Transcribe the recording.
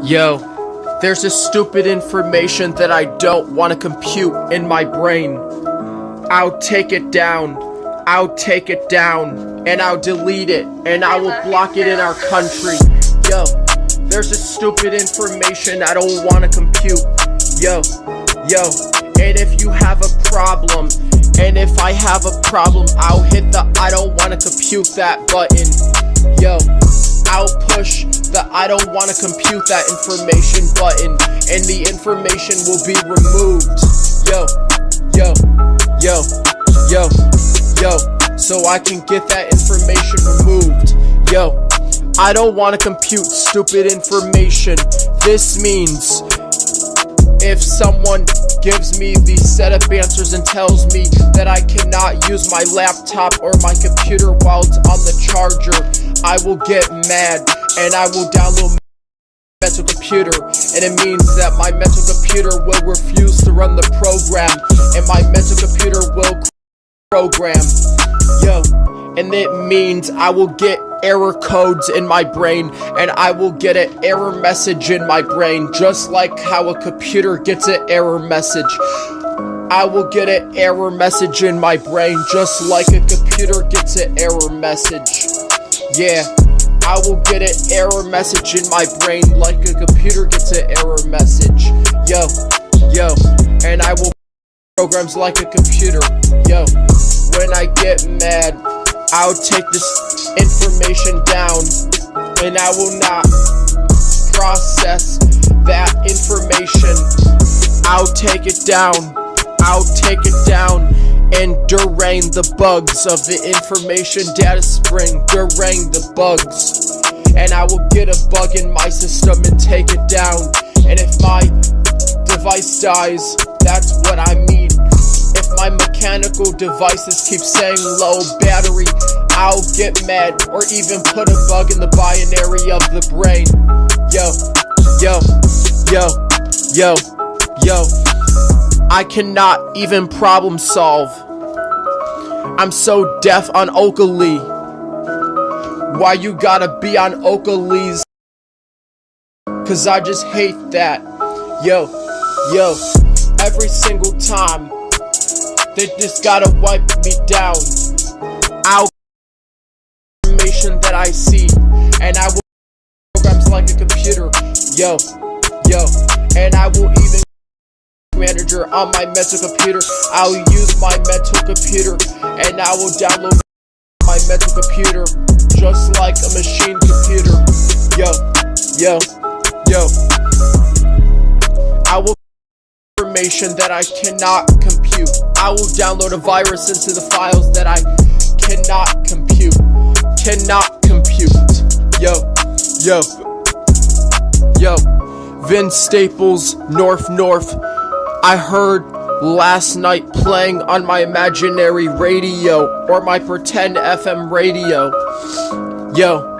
Yo, there's this stupid information that I don't want to compute in my brain. I'll take it down, and I'll delete it, and I will block it in our country. Yo, there's this stupid information I don't want to compute. Yo, and if you have a problem, and if I have a problem, I'll hit the I don't want to compute that button. Yo, I'll push the I don't want to compute that information button, and the information will be removed. Yo, so I can get that information removed. Yo, I don't want to compute stupid information. This means if someone gives me the setup answers and tells me that I cannot use my laptop or my computer while it's on the charger, I will get mad and I will download my mental computer, and it means that my mental computer will refuse to run the program, and my mental computer will program. Yo, and it means I will get error codes in my brain, and I will get an error message in my brain, just like how a computer gets an error message. I will get an error message in my brain, just like a computer gets an error message. Yeah, I will get an error message in my brain like a computer gets an error message. Yo, and I will programs like a computer. Yo, when I get mad, I'll take this information down, and I will not process that information. I'll take it down and drain the bugs of the information data spring, drain the bugs, and I will get a bug in my system and take it down. And if my device dies, that's what I mean. If my mechanical devices keep saying low battery, I'll get mad or even put a bug in the binary of the brain. Yo, I cannot even problem solve. I'm so deaf on Oakley. Why you gotta be on Oakley's? Cause I just hate that. Yo, every single time they just gotta wipe me down. I'll information that I see, and I will programs like a computer. Yo, and I will even manager on my mental computer. I'll use my mental computer, and I will download my mental computer just like a machine computer. Yo, I will information that I cannot compute. I will download a virus into the files that I cannot compute. Yo, Vince Staples, North. I heard last night playing on my imaginary radio or my pretend FM radio. Yo,